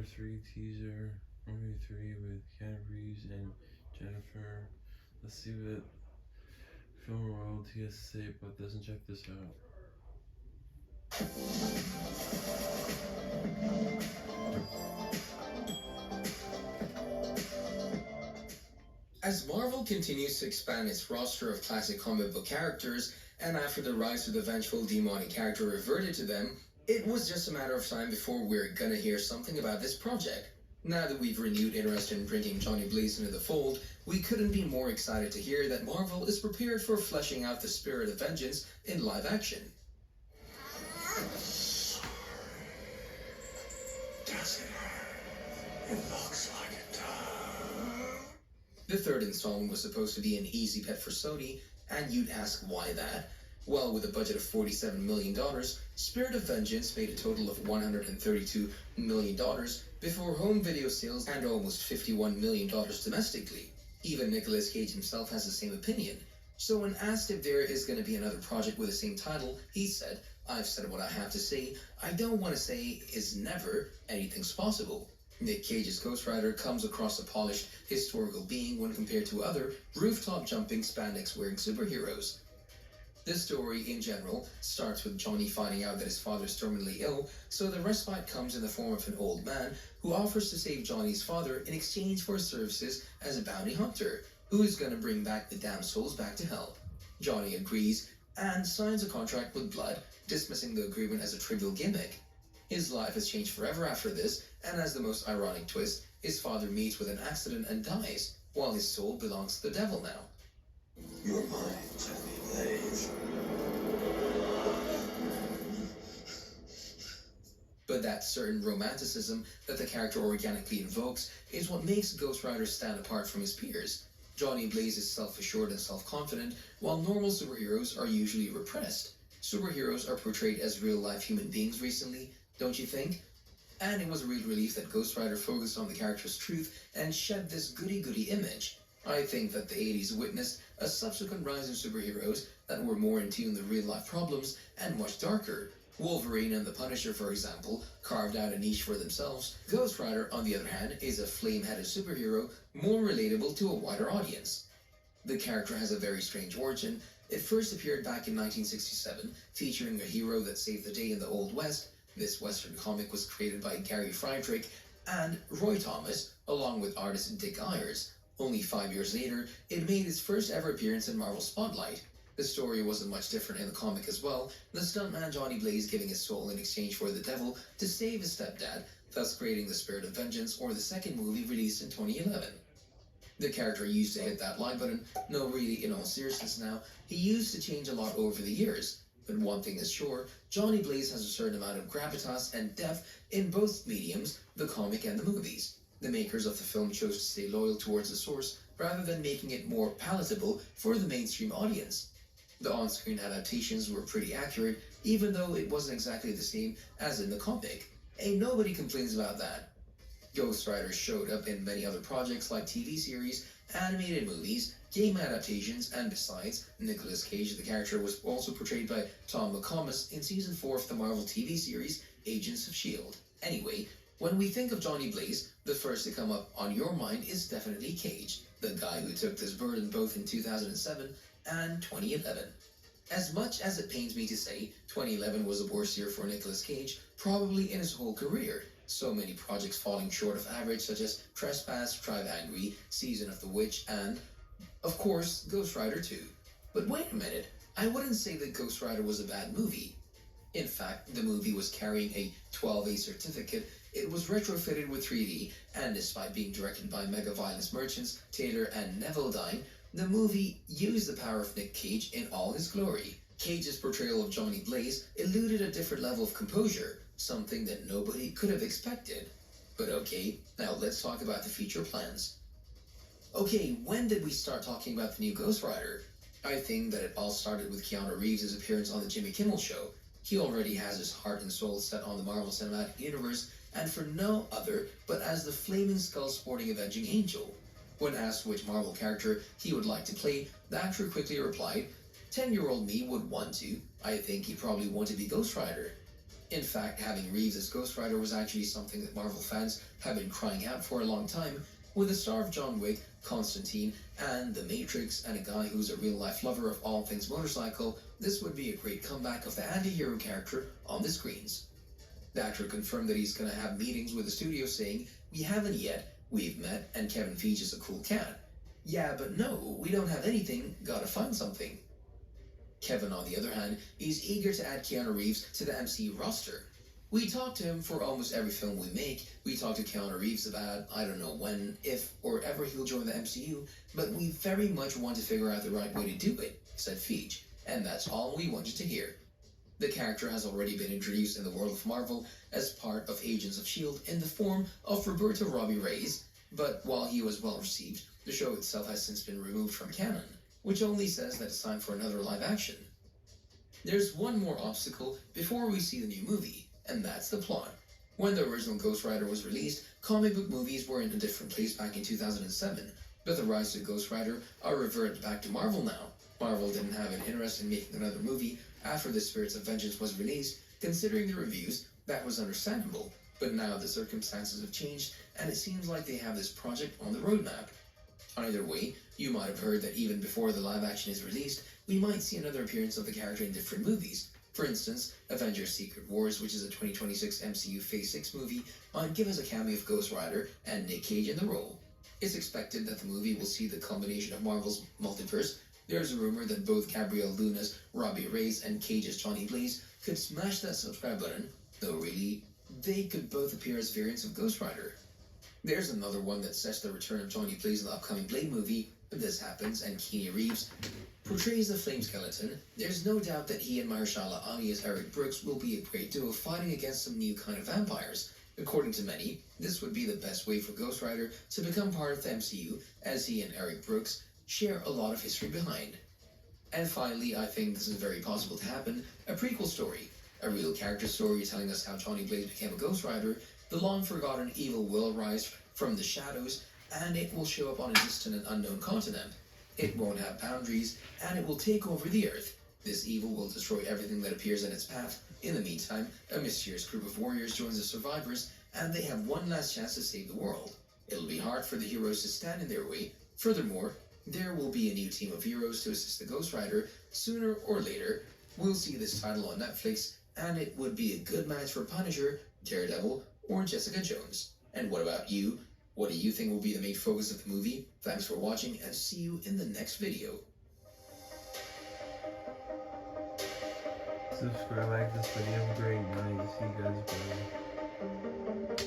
Rider 3 teaser, movie 3 with Keanu Reeves and Jennifer. Let's see what film royalty has to say, but doesn't check this out. As Marvel continues to expand its roster of classic comic book characters, and after the rise of the vengeful demonic character reverted to them, it was just a matter of time before we're gonna hear something about this project. Now that we've renewed interest in bringing Johnny Blaze into the fold, we couldn't be more excited to hear that Marvel is prepared for fleshing out the spirit of vengeance in live action. Does it hurt? It looks like it does. The third installment was supposed to be an easy bet for Sony, and you'd ask why that? Well, with a budget of $47 million, Spirit of Vengeance made a total of $132 million before home video sales and almost $51 million domestically. Even Nicolas Cage himself has the same opinion. So when asked if there is going to be another project with the same title, he said, "I've said what I have to say. I don't want to say is never. Anything's possible." Nick Cage's Ghost Rider comes across a polished, historical being when compared to other rooftop-jumping, spandex-wearing superheroes. The story, in general, starts with Johnny finding out that his father is terminally ill, so the respite comes in the form of an old man who offers to save Johnny's father in exchange for his services as a bounty hunter, who is going to bring back the damned souls back to help. Johnny agrees and signs a contract with Blood, dismissing the agreement as a trivial gimmick. His life has changed forever after this, and as the most ironic twist, his father meets with an accident and dies, while his soul belongs to the devil now. Your mind, Johnny Blaze. But that certain romanticism that the character organically invokes is what makes Ghost Rider stand apart from his peers. Johnny Blaze is self-assured and self-confident, while normal superheroes are usually repressed. Superheroes are portrayed as real-life human beings recently, don't you think? And it was a real relief that Ghost Rider focused on the character's truth and shed this goody-goody image. I think that the 80s witnessed a subsequent rise in superheroes that were more in tune with real-life problems and much darker. Wolverine and the Punisher, for example, carved out a niche for themselves. Ghost Rider, on the other hand, is a flame-headed superhero, more relatable to a wider audience. The character has a very strange origin. It first appeared back in 1967, featuring a hero that saved the day in the Old West. This Western comic was created by Gary Friedrich and Roy Thomas, along with artist Dick Ayers. Only 5 years later, it made its first ever appearance in Marvel Spotlight. The story wasn't much different in the comic as well, the stuntman Johnny Blaze giving his soul in exchange for the devil to save his stepdad, thus creating the Spirit of Vengeance, or the second movie released in 2011. The character used to hit that like button. No, really, in all seriousness now, he used to change a lot over the years. But one thing is sure, Johnny Blaze has a certain amount of gravitas and depth in both mediums, the comic and the movies. The makers of the film chose to stay loyal towards the source rather than making it more palatable for the mainstream audience. The on-screen adaptations were pretty accurate, even though it wasn't exactly the same as in the comic. Ain't nobody complains about that. Ghost Rider showed up in many other projects like TV series, animated movies, game adaptations, and besides, Nicolas Cage, the character, was also portrayed by Tom McComas in Season 4 of the Marvel TV series Agents of S.H.I.E.L.D. Anyway, when we think of Johnny Blaze, the first to come up on your mind is definitely Cage, the guy who took this burden both in 2007 and 2011. As much as it pains me to say, 2011 was the worst year for Nicolas Cage, probably in his whole career. So many projects falling short of average, such as Trespass, Drive Angry, Season of the Witch, and, of course, Ghost Rider 2. But wait a minute, I wouldn't say that Ghost Rider was a bad movie. In fact, the movie was carrying a 12A certificate. It was retrofitted with 3D, and despite being directed by mega violence merchants Taylor and Neville Dine, the movie used the power of Nick Cage in all his glory. Cage's portrayal of Johnny Blaze eluded a different level of composure, something that nobody could have expected. But okay, now let's talk about the future plans. Okay, when did we start talking about the new Ghost Rider? I think that it all started with Keanu Reeves' appearance on the Jimmy Kimmel Show. He already has his heart and soul set on the Marvel Cinematic Universe, and for no other but as the Flaming Skull sporting Avenging Angel. When asked which Marvel character he would like to play, the actor quickly replied, 10-year-old me would want to. I think he'd probably want to be Ghost Rider. In fact, having Reeves as Ghost Rider was actually something that Marvel fans have been crying out for a long time. With the star of John Wick, Constantine, and The Matrix, and a guy who's a real-life lover of all things motorcycle, this would be a great comeback of the anti-hero character on the screens. The actor confirmed that he's going to have meetings with the studio saying, "We haven't yet, we've met, and Kevin Feige is a cool cat." "Yeah, but no, we don't have anything, gotta find something." Kevin, on the other hand, is eager to add Keanu Reeves to the MCU roster. "We talk to him for almost every film we make. We talk to Keanu Reeves about, I don't know when, if, or ever he'll join the MCU, but we very much want to figure out the right way to do it," said Feige, and that's all we wanted to hear. The character has already been introduced in the world of Marvel as part of Agents of S.H.I.E.L.D. in the form of Roberto Robbie Reyes, but while he was well received, the show itself has since been removed from canon, which only says that it's time for another live action. There's one more obstacle before we see the new movie, and that's the plot. When the original Ghost Rider was released, comic book movies were in a different place back in 2007, but the rights to Ghost Rider are reverted back to Marvel now. Marvel didn't have an interest in making another movie after The Spirits of Vengeance was released. Considering the reviews, that was understandable, but now the circumstances have changed, and it seems like they have this project on the roadmap. Either way, you might have heard that even before the live action is released, we might see another appearance of the character in different movies. For instance, Avengers Secret Wars, which is a 2026 MCU Phase 6 movie, might give us a cameo of Ghost Rider and Nick Cage in the role. It's expected that the movie will see the culmination of Marvel's multiverse. There's a rumor that both Gabriel Luna's Robbie Reyes and Cage's Johnny Blaze could smash that subscribe button, though really, they could both appear as variants of Ghost Rider. There's another one that sets the return of Johnny Blaze in the upcoming Blade movie. If this happens and Keanu Reeves portrays the Flame Skeleton, there's no doubt that he and Mahershala Ali as Eric Brooks will be a great duo fighting against some new kind of vampires. According to many, this would be the best way for Ghost Rider to become part of the MCU, as he and Eric Brooks share a lot of history behind. And finally, I think this is very possible to happen, a prequel story. A real character story telling us how Johnny Blaze became a Ghost Rider. The long-forgotten evil will rise from the shadows, and it will show up on a distant and unknown continent. It won't have boundaries, and it will take over the Earth. This evil will destroy everything that appears in its path. In the meantime, a mysterious group of warriors joins the survivors, and they have one last chance to save the world. It'll be hard for the heroes to stand in their way. Furthermore, there will be a new team of heroes to assist the Ghost Rider. Sooner or later, we'll see this title on Netflix, and it would be a good match for Punisher, Daredevil, or Jessica Jones. And what about you? What do you think will be the main focus of the movie? Thanks for watching, and see you in the next video. Subscribe, like this video. Great night. See you guys, bye.